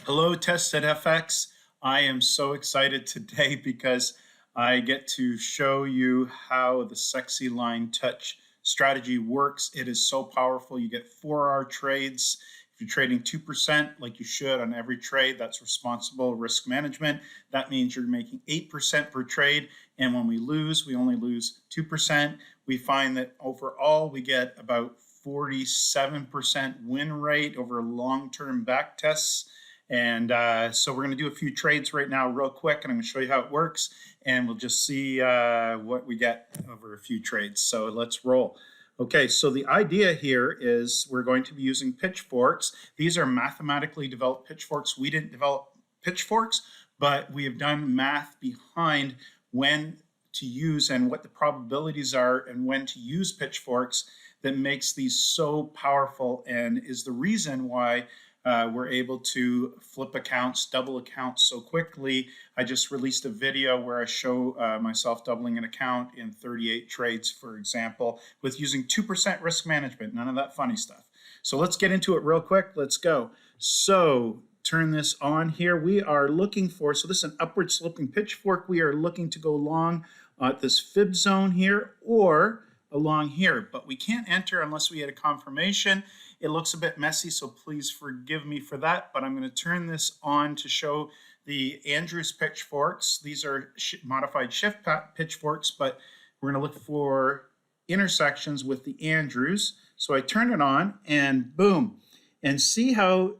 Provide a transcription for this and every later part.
Hello, TestedFX. I am so excited today because I get to show you how the sexy line touch strategy works. It is so powerful. You get 4R trades. If you're trading 2% like you should on every trade, that's responsible risk management. That means you're making 8% per trade. And when we lose, we only lose 2%. We find that overall we get about 47% win rate over long-term back tests. And so we're going to do a few trades right now real quick, and I'm going to show you how it works, and we'll just see what we get over a few trades. So let's roll. Okay, so the idea here is we're going to be using pitchforks. These are mathematically developed pitchforks. We didn't develop pitchforks, but we have done math behind when to use and what the probabilities are and when to use pitchforks that makes these so powerful and is the reason why we're able to flip accounts, double accounts so quickly. I just released a video where I show myself doubling an account in 38 trades, for example, with using 2% risk management, none of that funny stuff. So let's get into it real quick. Let's go. So turn this on here. We are looking for, so this is an upward sloping pitchfork. We are looking to go long at this fib zone here or along here, but we can't enter unless we get a confirmation. It looks a bit messy, so please forgive me for that, but I'm going to turn this on to show the Andrews pitchforks. These are modified shift pitchforks, but we're going to look for intersections with the Andrews. So I turn it on and boom. And see how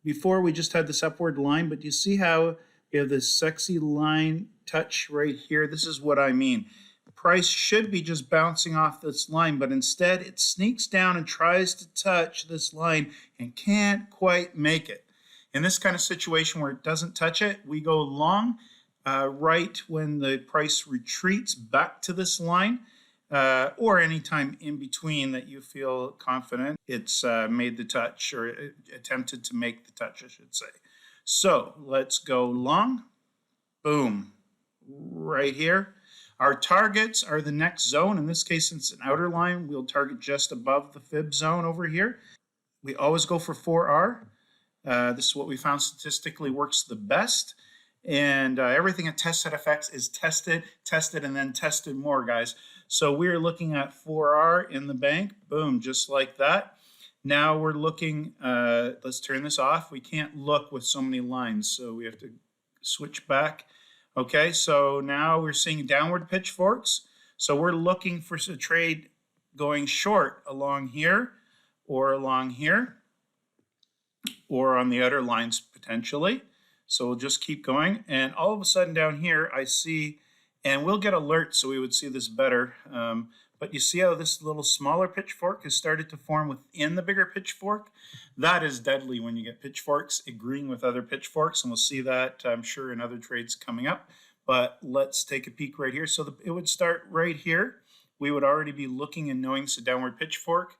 before we just had this upward line, but you see how we have this sexy line touch right here? This is what I mean. Price should be just bouncing off this line, but instead it sneaks down and tries to touch this line and can't quite make it. In this kind of situation where it doesn't touch it, we go long right when the price retreats back to this line or anytime in between that you feel confident it's made the touch or attempted to make the touch, I should say. So let's go long. Boom. Right here. Our targets are the next zone. In this case, since it's an outer line, we'll target just above the fib zone over here. We always go for 4R. This is what we found statistically works the best. And everything at TestedFX is tested, and then tested more, guys. So we're looking at 4R in the bank. Boom, just like that. Now we're looking, let's turn this off. We can't look with so many lines, so we have to switch back. Okay, so now we're seeing downward pitchforks. So we're looking for a trade going short along here or along here or on the outer lines potentially. So we'll just keep going. And all of a sudden down here I see, and we'll get alerts so we would see this better. But you see how this little smaller pitchfork has started to form within the bigger pitchfork? That is deadly when you get pitchforks agreeing with other pitchforks, and we'll see that, I'm sure, in other trades coming up. But let's take a peek right here. So it would start right here. We would already be looking and knowing it's a downward pitchfork.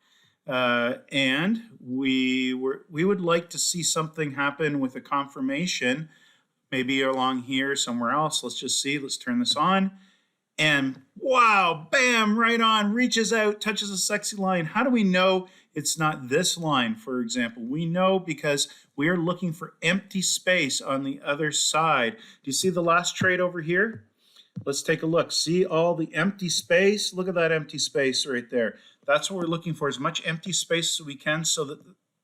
And we would like to see something happen with a confirmation, maybe along here, somewhere else. Let's just see. Let's turn this on. And wow, bam, right on, reaches out, touches a sexy line. How do we know it's not this line, for example? We know because we are looking for empty space on the other side. Do you see the last trade over here? Let's take a look. See all the empty space? Look at that empty space right there. That's what we're looking for, as much empty space as we can so that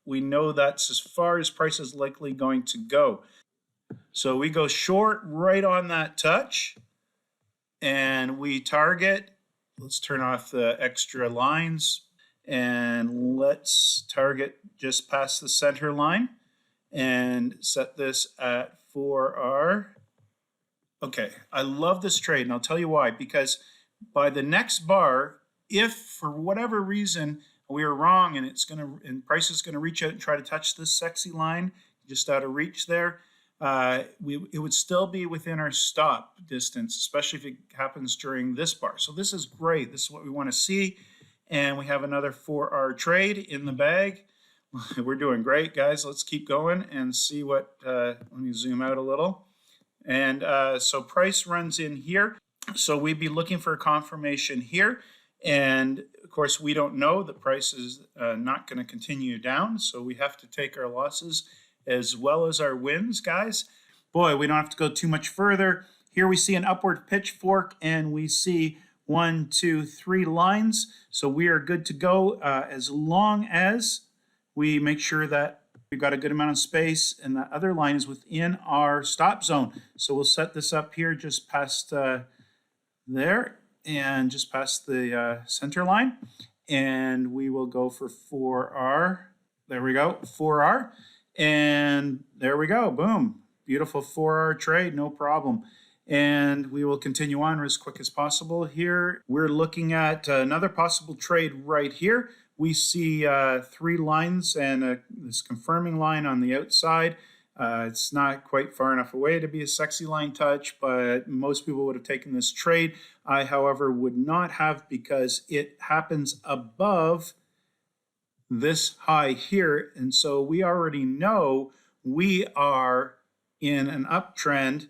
we know that's as far as price is likely going to go. So we go short right on that touch. And we target, let's turn off the extra lines, and let's target just past the center line and set this at 4R. Okay, I love this trade, and I'll tell you why. Because by the next bar, if for whatever reason we are wrong and price is gonna reach out and try to touch this sexy line, just out of reach there, it would still be within our stop distance, especially if it happens during this bar. So this is great. This is what we want to see. And we have another 4R trade in the bag. We're doing great, guys. Let's keep going and see what, let me zoom out a little. And so price runs in here. So we'd be looking for a confirmation here. And of course, we don't know the price is not going to continue down. So we have to take our losses as well as our wins, guys. Boy, we don't have to go too much further. Here we see an upward pitchfork and we see 1, 2, 3 lines. So we are good to go as long as we make sure that we've got a good amount of space and that other line is within our stop zone. So we'll set this up here just past there and just past the center line. And we will go for 4R. There we go, 4R. And there we go, boom. Beautiful 4R trade, no problem. And we will continue on as quick as possible here. We're looking at another possible trade right here. We see 3 lines and this confirming line on the outside. It's not quite far enough away to be a sexy line touch, but most people would have taken this trade. I, however, would not have because it happens above this high here. And so we already know we are in an uptrend.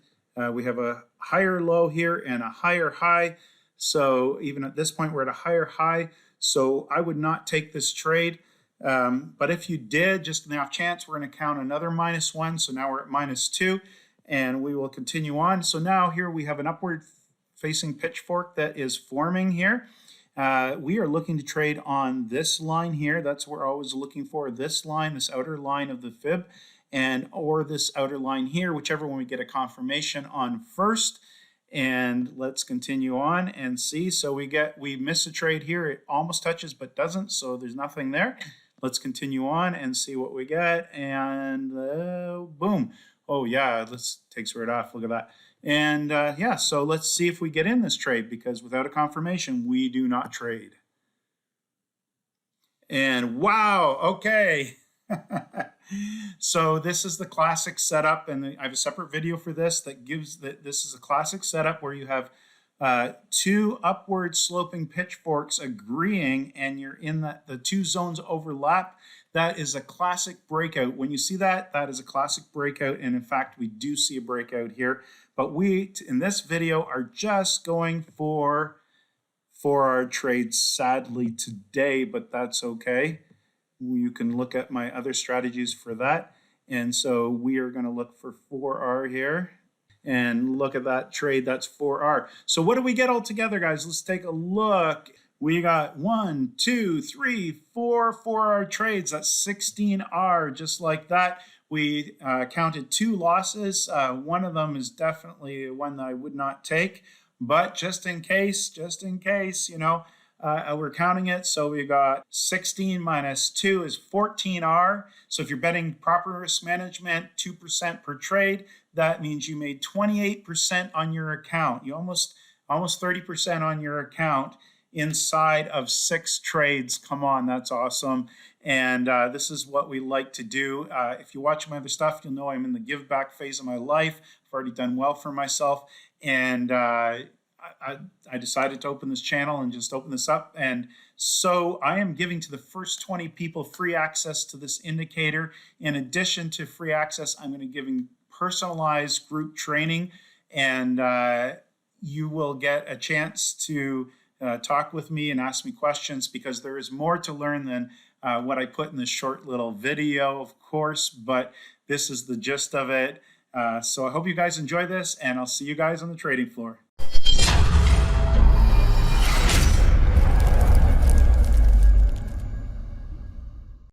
We have a higher low here and a higher high. So even at this point, we're at a higher high. So I would not take this trade. But if you did, just in the off chance, we're going to count another -1. So now we're at -2 and we will continue on. So now here we have an upward facing pitchfork that is forming here. We are looking to trade on this line here. That's what we're always looking for, this line, this outer line of the fib, and or this outer line here, whichever one we get a confirmation on first. And let's continue on and see. So we miss a trade here. It almost touches but doesn't, so there's nothing there. Let's continue on and see what we get. And boom. Oh yeah, let's takes right off. Look at that. And yeah, so let's see if we get in this trade, because without a confirmation, we do not trade. And wow, okay. So this is the classic setup, and I have a separate video for this that gives that this is a classic setup where you have 2 upward sloping pitchforks agreeing, and you're in the 2 zones overlap. That is a classic breakout. When you see that, that is a classic breakout, and in fact, we do see a breakout here. But we, in this video, are just going for our trades, sadly, today, but that's okay. You can look at my other strategies for that. And so we are going to look for 4R here. And look at that trade, that's 4R. So what do we get all together, guys? Let's take a look. We got 1, 2, 3, 4 4R trades. That's 16R, just like that. We counted 2 losses. One of them is definitely one that I would not take. But just in case, you know, we're counting it. So we got 16 minus 2 is 14R. So if you're betting proper risk management, 2% per trade, that means you made 28% on your account. You almost 30% on your account inside of 6 trades. Come on, that's awesome. And this is what we like to do. If you watch my other stuff, you'll know I'm in the give back phase of my life. I've already done well for myself. And I decided to open this channel and just open this up. And so I am giving to the first 20 people free access to this indicator. In addition to free access, I'm going to give personalized group training, and you will get a chance to talk with me and ask me questions, because there is more to learn than what I put in this short little video, of course, but this is the gist of it. So I hope you guys enjoy this, and I'll see you guys on the trading floor.